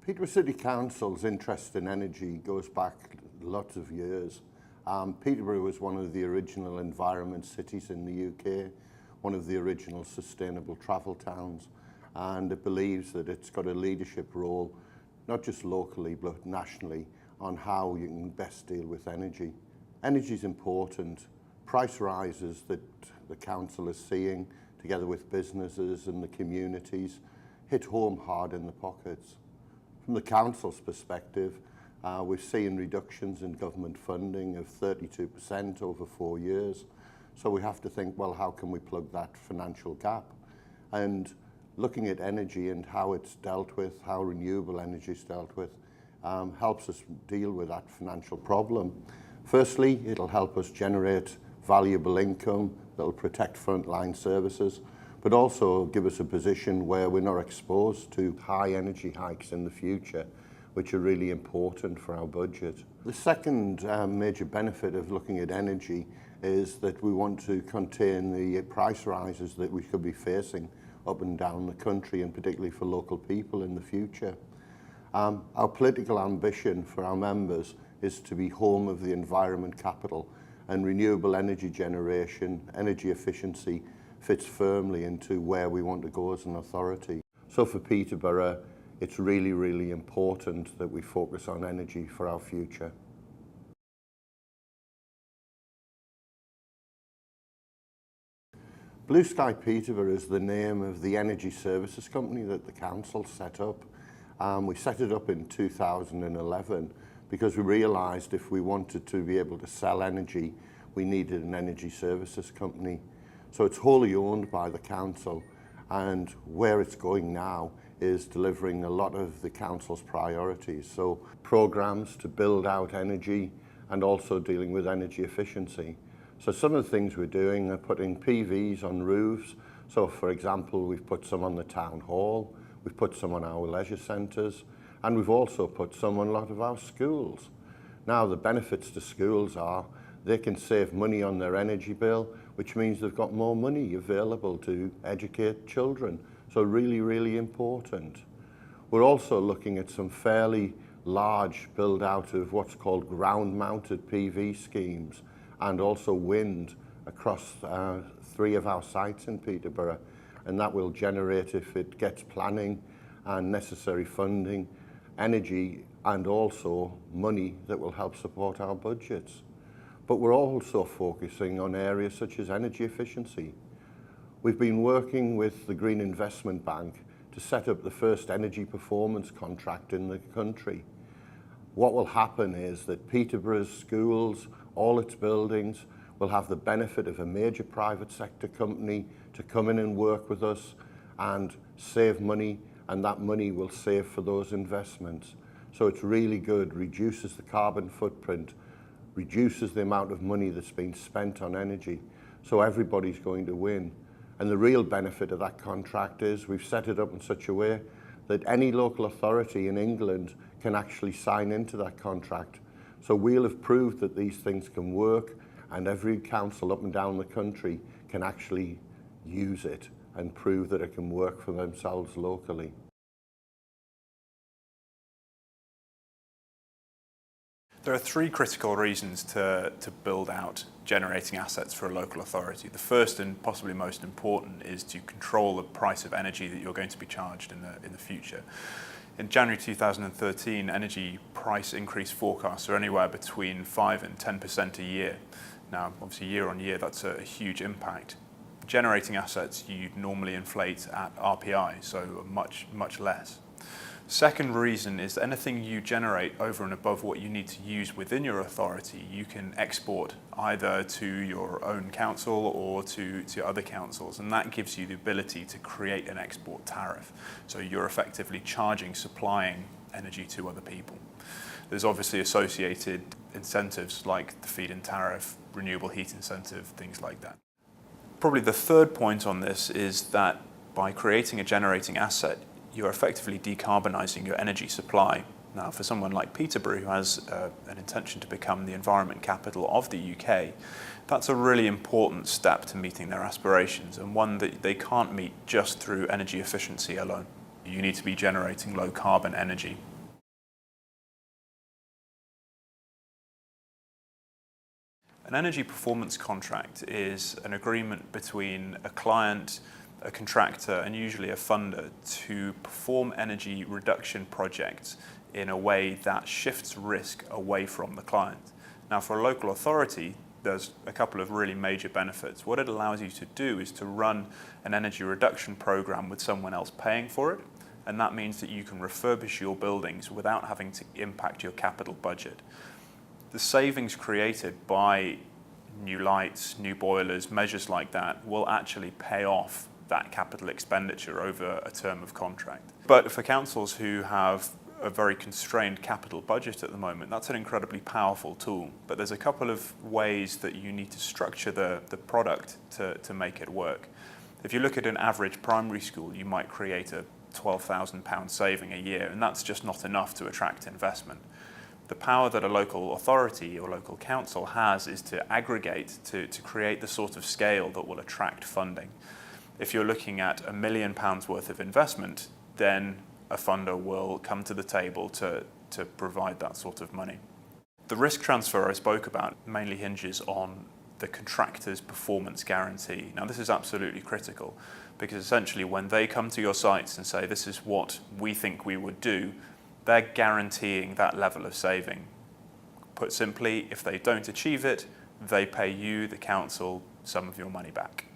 Peterborough City Council's interest in energy goes back lots of years. Peterborough was one of the original environment cities in the UK, one of the original sustainable travel towns, and it believes that it's got a leadership role, not just locally but nationally, on how you can best deal with energy. Energy is important. Price rises that the council is seeing, together with businesses and the communities, hit home hard in the pockets. From the council's perspective, we've seen reductions in government funding of 32% over 4 years. So we have to think, well, how can we plug that financial gap? And looking at energy and how it's dealt with, how renewable energy is dealt with, helps us deal with that financial problem. Firstly, it'll help us generate valuable income that'll protect frontline services, but also give us a position where we're not exposed to high energy hikes in the future, which are really important for our budget. The second major benefit of looking at energy is that we want to contain the price rises that we could be facing up and down the country, and particularly for local people in the future. Our political ambition for our members is to be home of the environment capital, and renewable energy generation, energy efficiency fits firmly into where we want to go as an authority. So for Peterborough, it's really, really important that we focus on energy for our future. Blue Sky Peterborough is the name of the energy services company that the council set up. We set it up in 2011 because we realised if we wanted to be able to sell energy, we needed an energy services company. So it's wholly owned by the council, and where it's going now is delivering a lot of the council's priorities. So programmes to build out energy and also dealing with energy efficiency. So some of the things we're doing are putting PVs on roofs. So for example, we've put some on the town hall, we've put some on our leisure centres, and we've also put some on a lot of our schools. Now the benefits to schools are they can save money on their energy bill, which means they've got more money available to educate children. So really, really important. We're also looking at some fairly large build out of what's called ground-mounted PV schemes, and also wind across 3 of our sites in Peterborough. And that will generate, if it gets planning and necessary funding, energy and also money that will help support our budgets. But we're also focusing on areas such as energy efficiency. We've been working with the Green Investment Bank to set up the first energy performance contract in the country. What will happen is that Peterborough's schools, all its buildings, will have the benefit of a major private sector company to come in and work with us and save money, and that money will save for those investments. So it's really good, reduces the carbon footprint, reduces the amount of money that's been spent on energy. So everybody's going to win. And the real benefit of that contract is we've set it up in such a way that any local authority in England can actually sign into that contract. So we'll have proved that these things can work, and every council up and down the country can actually use it and prove that it can work for themselves locally. There are 3 critical reasons to build out generating assets for a local authority. The first and possibly most important is to control the price of energy that you're going to be charged in the future. In January 2013, energy price increase forecasts are anywhere between 5 and 10% a year. Now, obviously year on year, that's a huge impact. Generating assets, you normally inflate at RPI, so much, much less. Second reason is that anything you generate over and above what you need to use within your authority, you can export either to your own council or to other councils, and that gives you the ability to create an export tariff. So you're effectively supplying energy to other people. There's obviously associated incentives like the feed-in tariff, renewable heat incentive, things like that. Probably the third point on this is that by creating a generating asset, you're effectively decarbonising your energy supply. Now, for someone like Peterborough, who has an intention to become the environment capital of the UK, that's a really important step to meeting their aspirations, and one that they can't meet just through energy efficiency alone. You need to be generating low carbon energy. An energy performance contract is an agreement between a client, a contractor, and usually a funder to perform energy reduction projects in a way that shifts risk away from the client. Now, for a local authority, there's a couple of really major benefits. What it allows you to do is to run an energy reduction program with someone else paying for it, and that means that you can refurbish your buildings without having to impact your capital budget. The savings created by new lights, new boilers, measures like that will actually pay off that capital expenditure over a term of contract. But for councils who have a very constrained capital budget at the moment, that's an incredibly powerful tool. But there's a couple of ways that you need to structure the product to make it work. If you look at an average primary school, you might create a £12,000 saving a year, and that's just not enough to attract investment. The power that a local authority or local council has is to aggregate, to create the sort of scale that will attract funding. If you're looking at £1 million worth of investment, then a funder will come to the table to provide that sort of money. The risk transfer I spoke about mainly hinges on the contractor's performance guarantee. Now, this is absolutely critical because essentially when they come to your sites and say, this is what we think we would do, they're guaranteeing that level of saving. Put simply, if they don't achieve it, they pay you, the council, some of your money back.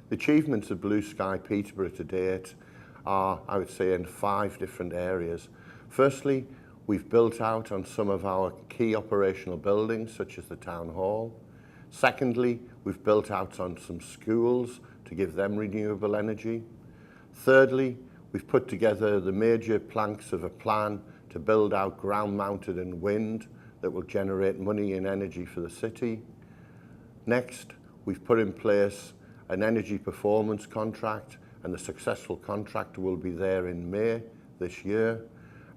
The achievements of Blue Sky Peterborough to date are, I would say, in 5 different areas. Firstly, we've built out on some of our key operational buildings, such as the Town Hall. Secondly, we've built out on some schools to give them renewable energy. Thirdly, we've put together the major planks of a plan to build out ground-mounted and wind that will generate money and energy for the city. Next, we've put in place an energy performance contract, and the successful contractor will be there in May this year.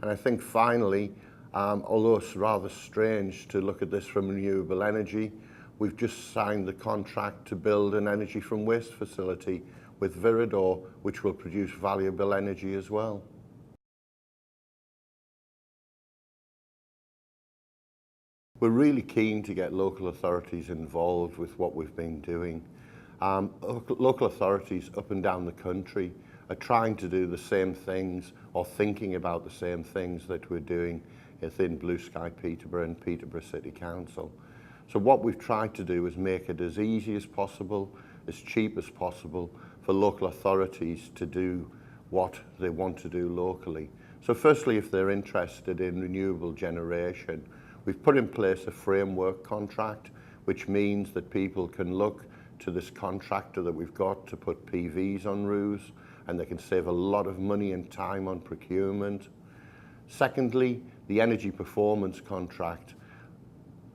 And I think finally, although it's rather strange to look at this from renewable energy, we've just signed the contract to build an energy from waste facility with Viridor, which will produce valuable energy as well. We're really keen to get local authorities involved with what we've been doing. Local authorities up and down the country are trying to do the same things or thinking about the same things that we're doing within Blue Sky Peterborough and Peterborough City Council. So what we've tried to do is make it as easy as possible, as cheap as possible for local authorities to do what they want to do locally. So firstly, if they're interested in renewable generation, we've put in place a framework contract, which means that people can look to this contractor that we've got to put PVs on roofs, and they can save a lot of money and time on procurement. Secondly, the energy performance contract.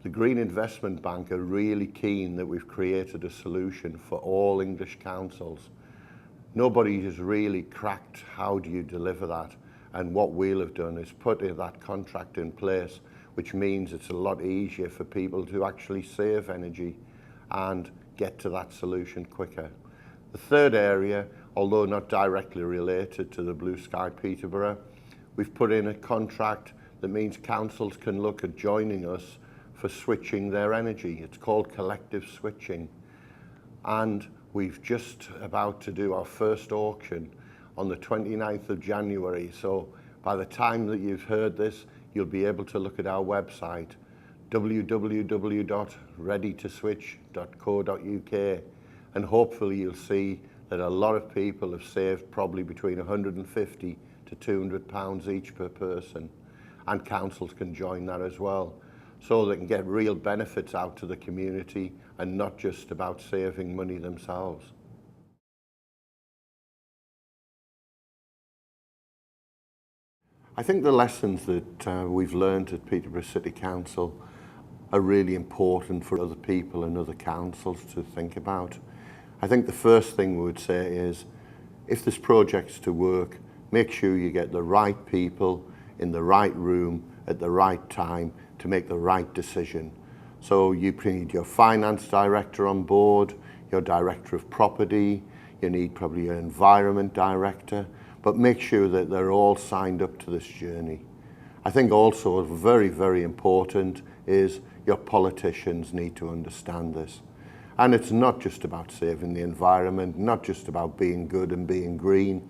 The Green Investment Bank are really keen that we've created a solution for all English councils. Nobody has really cracked how do you deliver that, and what we'll have done is put that contract in place, which means it's a lot easier for people to actually save energy and get to that solution quicker. The third area, although not directly related to the Blue Sky Peterborough, we've put in a contract that means councils can look at joining us for switching their energy. It's called collective switching. And we've just about to do our first auction on the 29th of January. So by the time that you've heard this, you'll be able to look at our website, www.readytoswitch.co.uk, and hopefully you'll see that a lot of people have saved probably between £150 to £200 each per person, and councils can join that as well, so they can get real benefits out to the community and not just about saving money themselves. I think the lessons that we've learned at Peterborough City Council are really important for other people and other councils to think about. I think the first thing we would say is, if this project's to work, make sure you get the right people in the right room at the right time to make the right decision. So you need your finance director on board, your director of property, you need probably your environment director, but make sure that they're all signed up to this journey. I think also very, very important is your politicians need to understand this. And it's not just about saving the environment, not just about being good and being green.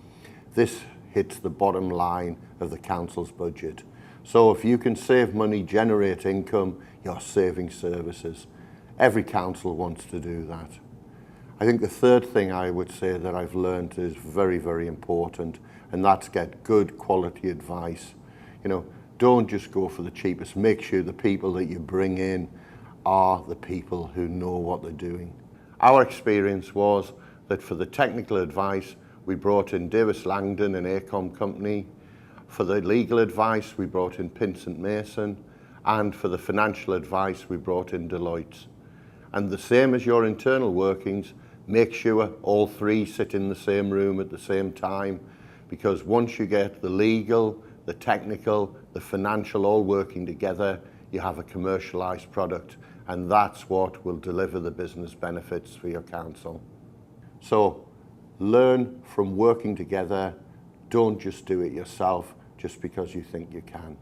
This hits the bottom line of the council's budget. So if you can save money, generate income, you're saving services. Every council wants to do that. I think the third thing I would say that I've learned is very, very important, and that's get good quality advice. You know, don't just go for the cheapest. Make sure the people that you bring in are the people who know what they're doing. Our experience was that for the technical advice, we brought in Davis Langdon, an AECOM company. For the legal advice, we brought in Pinsent Mason. And for the financial advice, we brought in Deloitte. And the same as your internal workings, make sure all three sit in the same room at the same time, because once you get the legal, the technical, the financial all working together, you have a commercialised product, and that's what will deliver the business benefits for your council. So learn from working together. Don't just do it yourself just because you think you can.